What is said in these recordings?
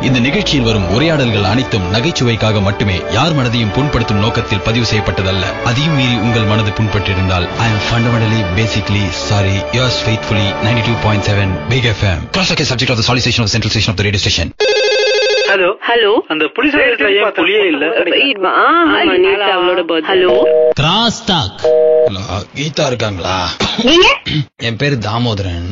இந்த நிகழ்ச்சியில் வரும் உரையாடல்கள் அனைத்தும் நகைச்சுவைக்காக மட்டுமே, யார் மனதையும் புண்படுத்தும் நோக்கத்தில் பதிவு செய்யப்பட்டதல்ல. அதையும் மீறி உங்கள் மனது புண்பட்டிருந்தால் I am fundamentally basically sorry. Yours faithfully 92.7 Big FM. Cross check is subject of the solicitation of the central station of the radio station. Hello hello, அந்த புலிஸ் ஏன் புலியே இல்ல? Hello, cross talk. Hello, Geetha இருக்காங்களா? நீங்க? என் பேரு தாமோதரன்.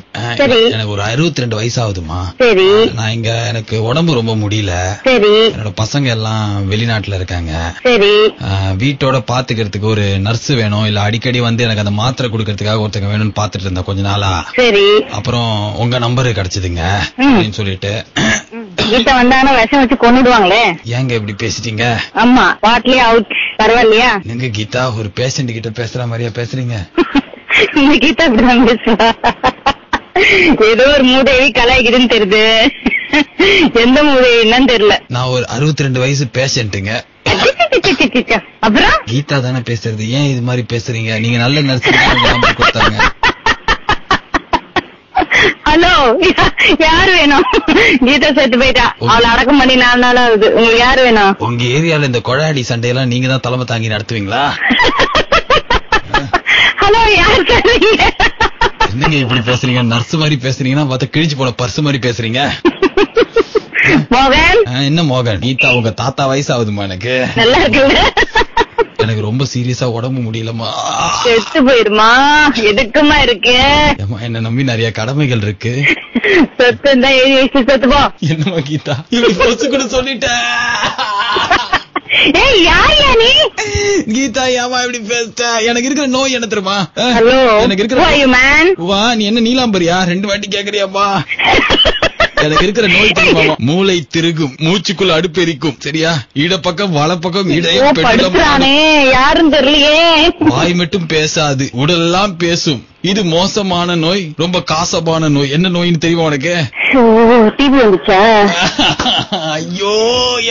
எனக்கு ஒரு 62 வயசு ஆகுதுமா. சரி. நான் இங்க எனக்கு உடம்பு ரொம்ப முடியல. சரி. என்னோட பசங்க எல்லாம் வெளிநாட்டுல இருக்காங்க. சரி. வீட்டோட பாத்துக்கிறதுக்கு ஒரு நர்ஸ் வேணும், இல்ல அடிக்கடி வந்து எனக்கு அந்த மாத்திரை குடுக்கறதுக்காக ஒருத்தங்க வேணும்னு பாத்துட்டு இருந்தேன் கொஞ்ச நாளா. சரி. அப்புறம் உங்க நம்பரு கிடைச்சதுங்க அப்படின்னு சொல்லிட்டு. கீதா வந்தாங்கன்னா விஷம் வச்சு கொண்டுடுவாங்களே. ஏங்க இப்படி பேசிட்டீங்க? ஆமா, பாட்லயே அவுட். பரவாயில்லையா? எங்க கீதா ஒரு பேஷண்ட் கிட்ட பேசுற மாதிரியா பேசுறீங்க? இந்த கீதா இப்படிதான் பேசுவா. ஏதோ ஒரு மூதேவி கலாய்க்குதுன்னு தெரியுது. எந்த மூதேவின்னு தெரியல. நான் ஒரு 62 வயசு பேஷண்ட்டுங்க. அப்புறம் கீதா தானே பேசுறது, ஏன் இது மாதிரி பேசுறீங்க? நீங்க நல்ல நர்ஸ் நம்பர் கொடுத்தாங்க. ஹலோ, யாரு வேணும்? கீதா செத்து போயிட்டா, அவளை அடக்கம் பண்ணி 4 நாள் ஆகுது. உங்களுக்கு யாரு வேணும்? உங்க ஏரியால இந்த கொழாடி சண்டையெல்லாம் நீங்க தான் தலைமை தாங்கி நடத்துவீங்களா? ஹலோ, யாரு சொல்றீங்க? என்னங்க இப்படி பேசுறீங்க? நர்ஸ் மாதிரி பேசுறீங்கன்னா பார்த்தா கிழிச்சு போன பர்ஸ் மாதிரி பேசுறீங்க. மோகன். என்ன மோகன்? கீதா உங்க தாத்தா வயசு ஆகுதுமா. எனக்கு நல்லா இருக்குல்ல? எனக்கு ரொம்ப சீரியஸா உடம்பு முடியலமா. செத்து போயிருமா? எதுக்குமா இருக்கு? என்ன நம்பி நிறைய கடமைகள் இருக்கு. சொத்து இருந்தா எழுதி வச்சு செத்து போ. என்னமா கீதா இப்படி பொசு கூட சொல்லிட்ட? ஏய், யாரியா நீ? கீதா ஏமா இப்படி பேசிட்ட? எனக்கு இருக்கிற நோய் என்ன தெரியுமா? ஹலோ, எனக்கு இருக்கிற மேன். வா, நீ என்ன நீலாம்பரியா? 2 வாட்டி கேக்குறியாப்பா? எனக்கு இருக்கிற நோய் தெரியுமா? மூளை திருகும், மூச்சுக்குள்ள அடுப்பெரிக்கும், சரியா? இடப்பக்கம் வலப்பக்கம் இடையே யாரும் தெரியலையே. வாய் மட்டும் பேசாது, உடலெல்லாம் பேசும். இது மோசமான நோய், ரொம்ப காசமான நோய். என்ன நோயின்னு தெரியுமா உனக்கு? டிவி வந்துச்சா? ஐயோ,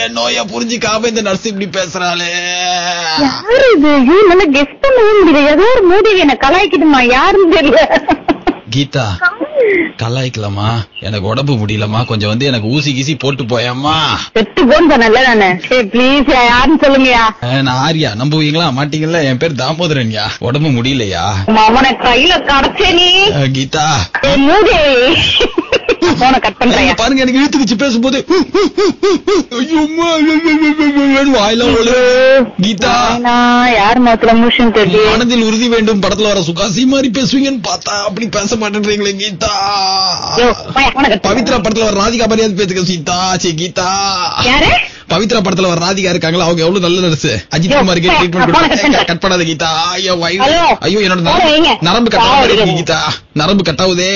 என் நோய புரிஞ்சுக்காம இந்த நர்ஸ் இப்படி பேசுறாளே. யாரு இது? நல்லா கெஸ் பண்ணவே முடியல. ஏதோ ஒரு மூதேவி என்ன கலாய்க்குதுமா, யாருன்னு தெரியல. கீதா கலாய்க்கலாமா? எனக்கு உடம்பு முடியலமா, கொஞ்சம் வந்து எனக்கு ஊசி கீசி போட்டு போயாமா. செத்து போன்னு சொன்னல நானு. ப்ளீஸ், யாருன்னு சொல்லுங்கயா. நான் ஆரியா, நம்புவீங்களா மாட்டீங்களா? என் பேர் தாமோதரன்யா. உடம்பு முடியலையா? அவனை கையில கடச்சே நீ. கீதா மூதேவி, போன கட் பண்றேன் பாருங்க. எனக்கு இழுத்துக்குச்சு பேசும்போது. வாயில கீதா, யார் மாத்திர மூஷன் தெரியும். மனதில் உறுதி வேண்டும் படத்துல வர சுகாசி மாதிரி பேசுவீங்கன்னு பார்த்தா அப்படி பேச மாட்டேன்றீங்களே கீதா. பவித்ரா படத்துல வர ராதிகா மரியாதை பேசுங்க சீதா. கீதா யாரு? பவித்ரா படத்துல வர ராதிகா இருக்காங்களா, அவங்க எவ்வளவு நல்ல நர்ஸ். அஜித் குமாருக்கு ட்ரீட்மெண்ட் கட் பண்ணாத கீதா. ஐயோ என்னோட நரம்பு கட்டாவது கீதா, நரம்பு கட்டாவுதே.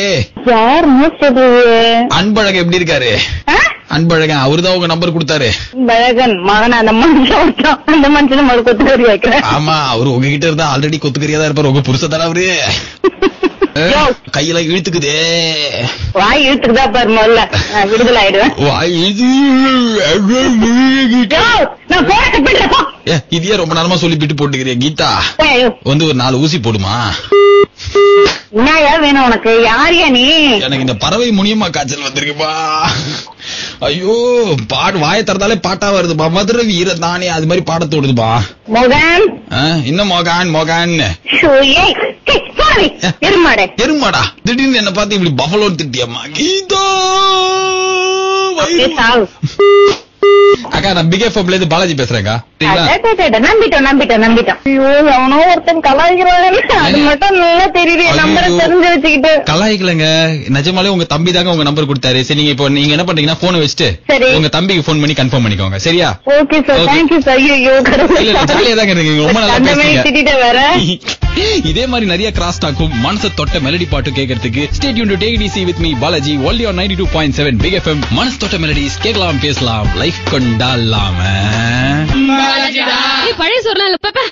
அன்பழகன் எப்படி இருக்காரு? அன்பழகன் அவருதான் உங்க நம்பர் கொடுத்தாரு. அந்த மனுஷன் கொத்துக்கறி வைக்கிறேன். ஆமா, அவரு உங்ககிட்ட இருந்தா ஆல்ரெடி கொத்துக்கறியா தான் இருப்பாரு. உங்க புருஷ தானே அவரு. கையில இழுத்துக்குதே. வாய் இழுத்துக்குதா பாரு, முதல்ல விடுதலை ஆயிடுவேன். இதையே ரொம்ப நேரமா சொல்லி பிட்டு போட்டுக்கிறேன் கீதா. வந்து ஒரு 4 ஊசி போடுமா? என்னயா வேணும் உனக்கு? யாரியா நீ? எனக்கு இந்த பறவை முனியம்மா காய்ச்சல் வந்திருக்குப்பா. ஐயோ, பாடு வாய தரதாலே பாட்டா வருதுப்பா. மதுரை வீர தானே அது மாதிரி பாட தோடுதுப்பா. மோகன். இன்னும் மோகன் மோகன். எருமாடா, திடீர்னு என்ன பார்த்து இப்படி பஃபலோன்னு திட்டியம்மா கீதா. அக்கா, நான் பிக் எஃப்எம்ல இருந்து பாலாஜி பேசுறேன்க்கா. நம்பிட்டோம். ஐயோ, அவனோ ஒருத்தன் கலாய்க்கிறான். அது மட்டும் நல்லா தெரியுது. நம்பரை தெரிஞ்சு வச்சுக்கிட்டு கலாய்க்கலங்க. நிஜமாலே உங்க தம்பி தாங்க உங்க நம்பர் கொடுத்தாரு. சரி, நீங்க இப்போ நீங்க என்ன பண்றீங்கன்னா போனை வச்சுட்டு உங்க தம்பிக்கு போன் பண்ணி கன்ஃபார்ம் பண்ணிக்கோங்க, சரியா? Okay sir, thank you sir. ஐயோ, ஜாலியா தாங்க இருக்கீங்க, ரொம்ப நல்லா பேசுறீங்க. வேற இதே மாதிரி நிறைய கிராஸ் டாக்கும் மனச தொட்ட மெலடி பாட்டு கேட்கறதுக்கு stay tuned to take it easy with me Balaji only on 92.7 big FM. மனசு தொட்ட மெலடிஸ் கேட்கலாம், பேசலாம், லைஃப் கொண்டாடலாம. பழைய சொன்னால